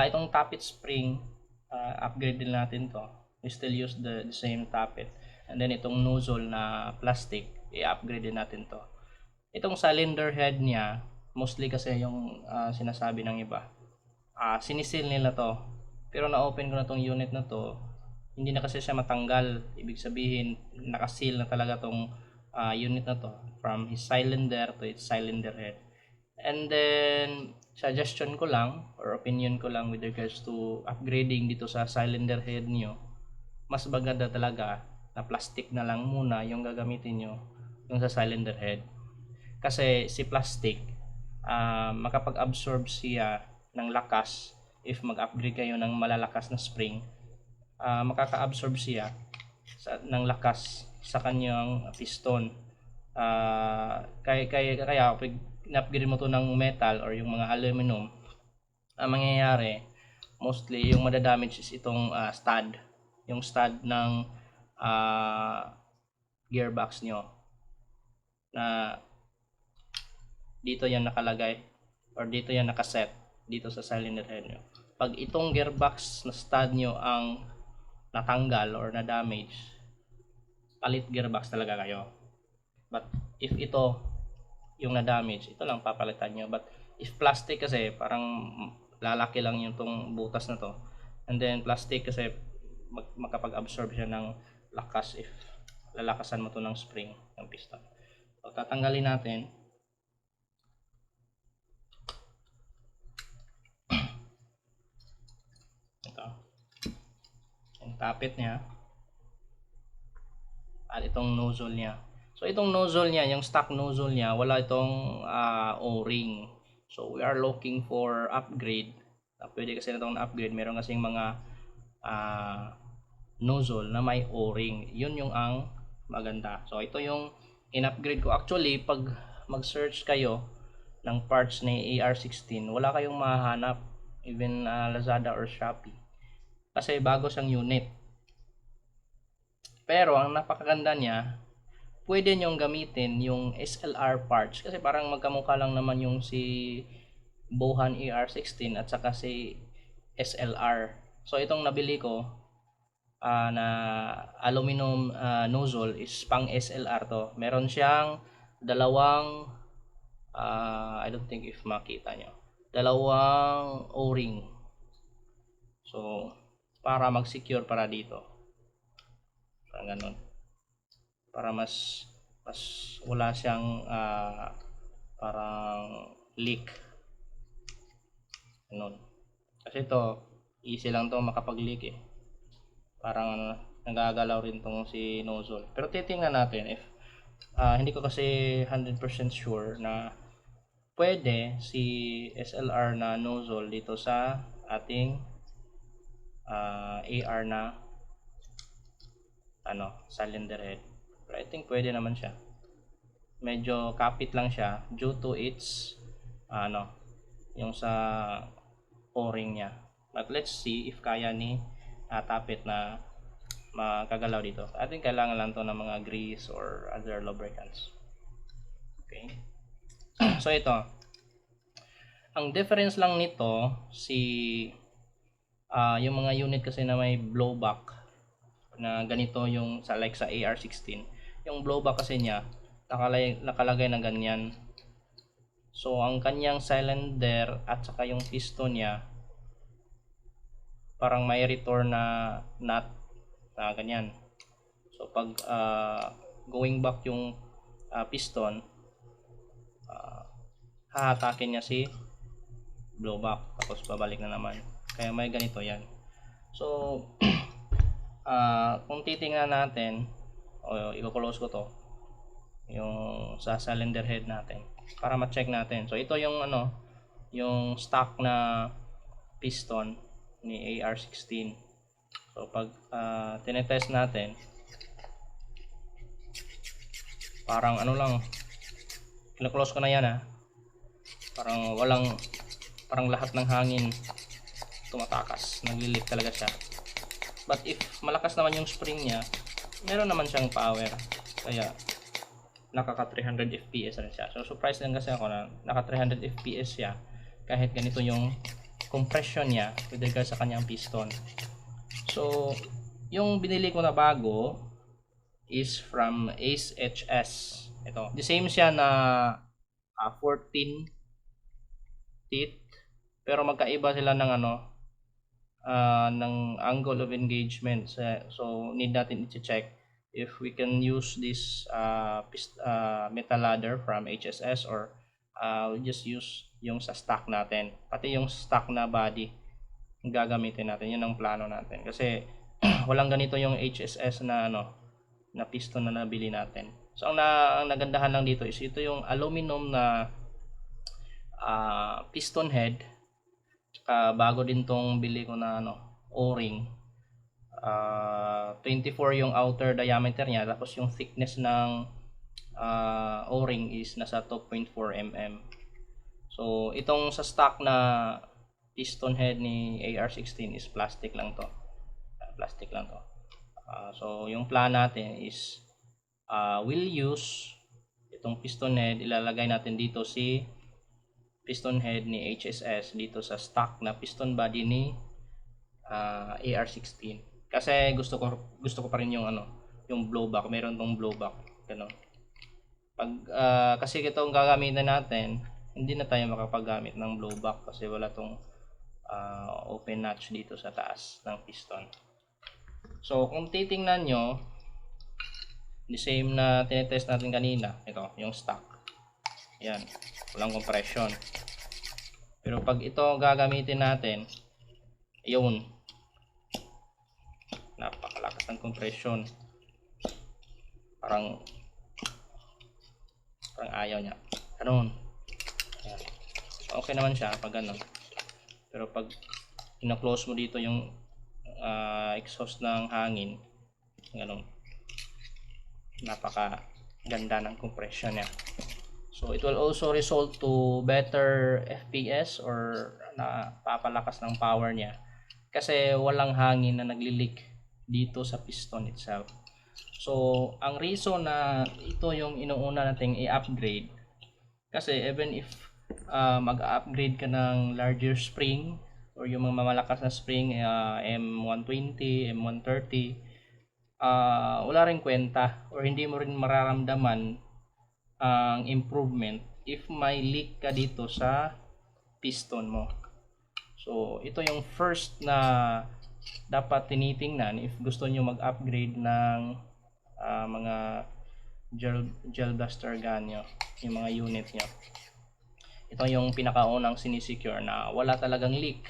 Itong tappet spring, upgrade din natin to. We still use the same tappet. And then itong nozzle na plastic, i-upgrade din natin to. Itong cylinder head niya, mostly kasi yung sinasabi ng iba, sinisil nila to. Pero na-open ko na tong unit na to, hindi na kasi siya matanggal. Ibig sabihin, nakasil na talaga tong unit na to from his cylinder to its cylinder head. And then, suggestion ko lang or opinion ko lang with regards to upgrading dito sa cylinder head nyo, mas maganda talaga na plastic na lang muna yung gagamitin nyo yung sa cylinder head. Kasi si plastic, makapag-absorb siya ng lakas if mag-upgrade kayo ng malalakas na spring. Makaka-absorb siya ng lakas sa kanyang piston. Kaya pag in-upgrade mo to ng metal or yung mga aluminum, ang mangyayari mostly yung madadamage is itong stud, yung stud ng gearbox nyo, na dito yan nakalagay or dito yan nakaset dito sa cylinder head nyo. Pag itong gearbox na stud nyo ang natanggal or na damage, palit gearbox talaga kayo. But if ito yung na damage, ito lang papalitan nyo. But if plastic kasi, parang lalaki lang yung tong butas na to. And then plastic kasi makapag-absorb siya ng lakas if lalakasan mo to ng spring ng piston. So tatanggalin natin. Ito yung tappet niya at itong nozzle niya. So itong nozzle niya, yung stock nozzle niya, wala itong O-ring. So we are looking for upgrade. Pwede kasi na itong upgrade. Meron kasing mga nozzle na may O-ring. Yun yung ang maganda. So ito yung in-upgrade ko. Actually, pag mag-search kayo ng parts ni AR16, wala kayong mahanap. Even Lazada or Shopee. Kasi bago siyang unit. Pero ang napakaganda niya, pwede nyong gamitin yung SLR parts kasi parang magkamukha lang naman yung si Bohan AR16 at saka si SLR. So itong nabili ko na aluminum nozzle is pang SLR to. Meron siyang dalawang I don't think if makita nyo, dalawang O-ring. So para mag-secure para dito. Parang ganun. Para mas wala siyang parang leak. Ganun. Kasi ito, easy lang to makapag-leak eh. Parang nagagalaw rin tong si nozzle. Pero titingnan natin if hindi ko kasi 100% sure na pwede si SLR na nozzle dito sa ating AR na cylinder head. Pero I think pwede naman siya. Medyo kapit lang siya due to its yung sa O-ring niya. But let's see if kaya ni tappet na makagalaw dito. I think kailangan lang to ng mga grease or other lubricants. Okay. So ito. Ang difference lang nito yung mga unit kasi na may blowback na ganito yung sa AR16. Yung blowback kasi niya nakalagay na ganyan. So ang kanyang cylinder at saka yung piston niya parang may return na nut na ganyan. So pag going back yung piston, hahatakin niya si blowback tapos babalik na naman. Kaya may ganito yan. So kung titingnan natin o i-close ko to yung sa cylinder head natin para ma-check natin. So ito yung yung stock na piston ni AR16. So pag tinetest natin, parang lang, kina-close ko na yan parang lahat ng hangin tumatakas, naglilit talaga siya. But if malakas naman yung spring niya, meron naman siyang power, kaya nakaka 300 fps rin siya. So surprised lang kasi ako na naka 300 fps siya kahit ganito yung compression niya with regards sa kanyang piston. So, yung binili ko na bago is from Ace HS. Ito. The same siya na 14 teeth. Pero magkaiba sila ng ng angle of engagement. So, need natin i-check if we can use this metal ladder from HSS or we'll just use yung sa stock natin. Pati yung stock na body gagamitin natin. Yun ang plano natin. Kasi walang ganito yung HSS na na piston na nabili natin. So ang nagandahan lang dito is ito yung aluminum na piston head. Tsaka bago din tong bili ko na O-ring. 24 yung outer diameter niya, tapos yung thickness ng O-ring is nasa 2.4 mm. So itong sa stock na piston head ni AR16 is plastic lang to. So yung plan natin is we'll use itong piston head, ilalagay natin dito si piston head ni HSS dito sa stock na piston body ni AR16. Kasi gusto ko pa rin yung yung blowback, meron tong blowback ganun. Pag kasi itong gagamitin natin, hindi na tayo makapaggamit ng blowback kasi wala tong open notch dito sa taas ng piston. So kung titingnan nyo, the same na tinetest natin kanina, ito yung stock, yan, walang compression. Pero pag ito gagamitin natin, yun, napakalakas ng compression, parang ayaw niya ganun. Yan. Okay naman siya pag ganun, pero pag ina-close mo dito yung exhaust ng hangin, ganun, napaka ganda ng compression niya. So it will also result to better FPS or napapalakas ng power niya kasi walang hangin na nagli-leak dito sa piston itself. So ang reason na ito yung inuuna nating i-upgrade kasi even if mag-upgrade ka ng larger spring or yung mga malakas na spring, M120, M130, wala rin kwenta or hindi mo rin mararamdaman ang improvement if may leak ka dito sa piston mo. So ito yung first na dapat tinitingnan if gusto nyo mag-upgrade ng mga gel blaster gun nyo, yung mga unit nyo. Ito yung pinakaunang sinisecure na wala talagang leak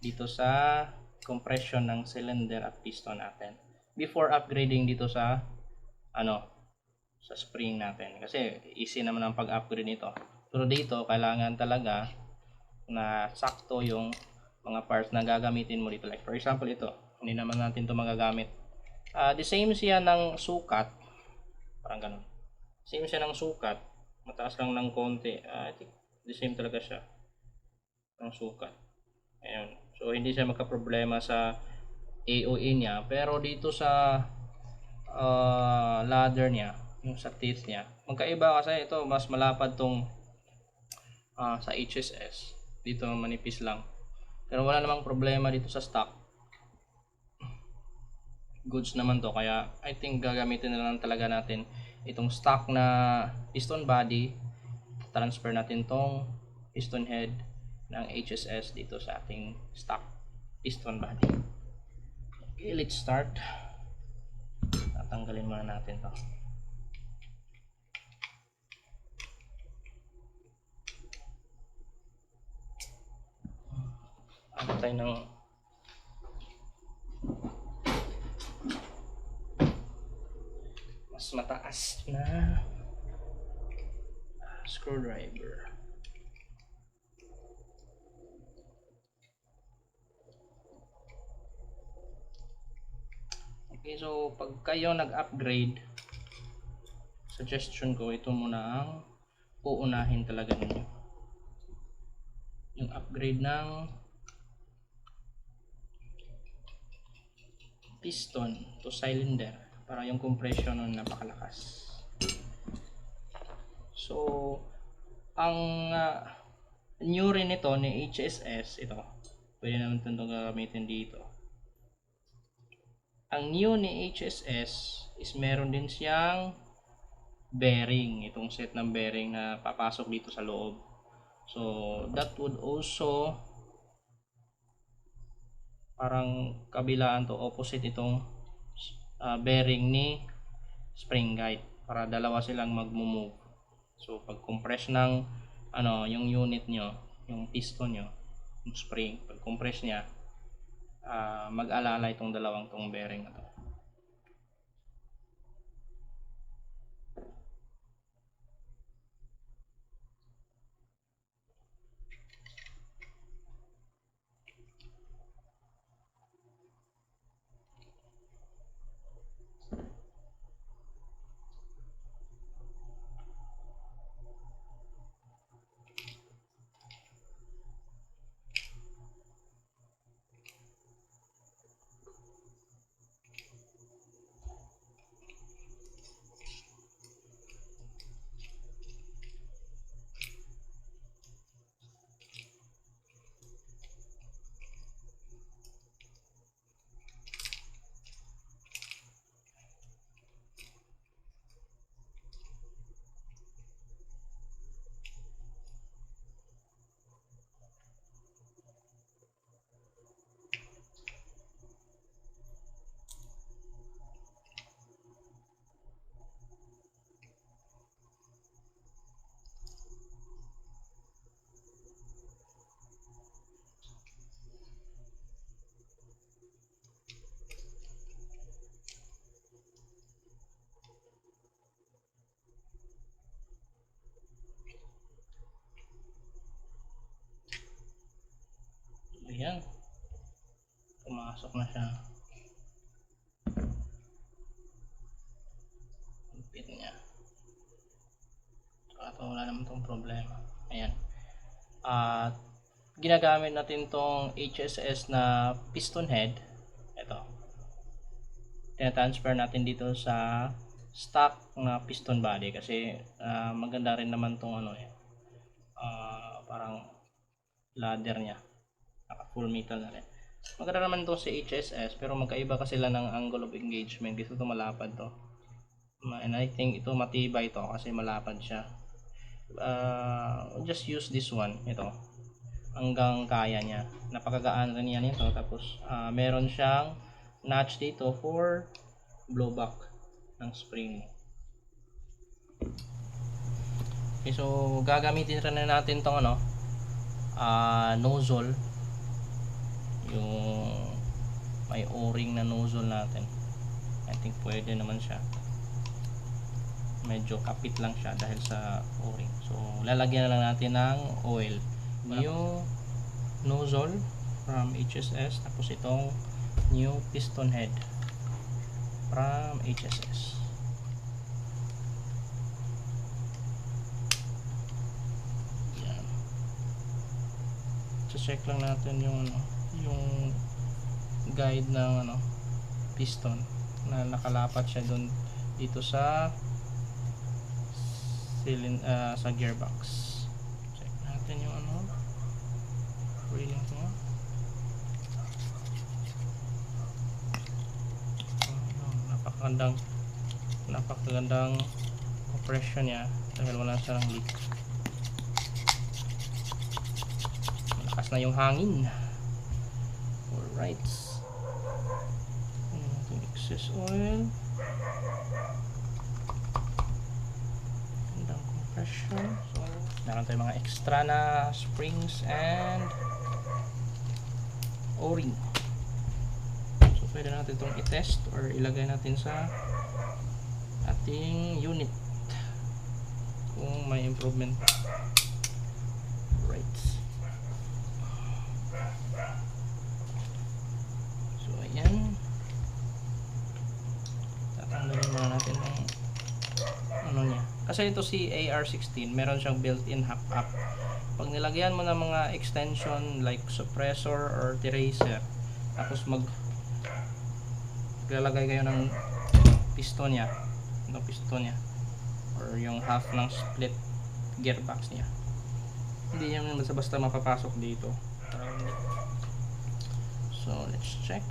dito sa compression ng cylinder at piston natin before upgrading dito sa sa spring natin, kasi easy naman ang pag-upgrade nito. Pero dito kailangan talaga na sakto yung mga parts na gagamitin mo dito. Like for example ito, hindi naman natin ito magagamit. The same siya ng sukat, parang ganun. Same siya ng sukat, mataas lang ng konti. I think the same talaga siya ng sukat. Ayun. So hindi siya magka-problema sa AOE niya, pero dito sa ladder niya, yung sa teeth niya, magkaiba kasi ito mas malapad tong sa HSS. Dito manipis lang. Pero wala namang problema dito sa stock. Goods naman to, kaya I think gagamitin na lang talaga natin itong stock na piston body. Transfer natin tong piston head ng HSS dito sa ating stock piston body. Okay, let's start. Tatanggalin muna natin to. Ano tayo ng mas mataas na screwdriver. Okay, so pag kayo nag-upgrade, suggestion ko ito muna ang uunahin talaga ninyo, yung upgrade ng piston to cylinder para yung compression nun napakalakas. So ang new rin ito ni HSS, ito. Pwede naman itong gagamitin dito. Ang new ni HSS is meron din siyang bearing, itong set ng bearing na papasok dito sa loob. So that would also parang kabilaan to, opposite itong bearing ni spring guide, para dalawa silang magmo-move. So pag compress ng yung unit nyo, yung piston nyo, yung spring, pag compress nya, mag-alala itong dalawang tong bearing na to. Ayan, pumasok na siya. Lupit niya. So wala naman tong problema. Ayan. At ginagamit natin tong HSS na piston head. Ito, tina-transfer natin dito sa stock na piston body kasi maganda rin naman tong parang ladder nya, naka full metal na rin. Maganda naman to sa HSS, pero magkaiba kasi sila ng angle of engagement. Dito to malapad to, and I think ito matibay to kasi malapad siya. Just use this one, ito hanggang kaya niya, napakagaan rin yan ito. Tapos meron siyang notch dito for blowback ng spring. Okay, so gagamitin rin natin tong nozzle, yung may o-ring na nozzle natin. I think pwede naman siya, medyo kapit lang siya dahil sa o-ring. So lalagyan na lang natin ng oil, new nozzle from HSS, tapos itong new piston head from HSS. Yan, check lang natin yung yung guide ng piston na nakalapat siya doon dito sa sa gearbox. Check natin yung reading ko. Napakagandang compression niya dahil wala siyang leak. Malakas na yung hangin. Alright, yung excess oil, gandang compression. So meron tayong mga extra na springs and o-ring. So pwede natin itong i-test or ilagay natin sa ating unit kung may improvement. Right, so ayan, tatanggalin muna natin ang niya kasi ito si AR16 meron siyang built-in hack up. Pag nilagyan mo ng mga extension like suppressor or derailleur, tapos maglalagay kayo ng piston niya, or yung half ng split gearbox niya, Hindi niya basta-basta mapapasok dito. So let's check.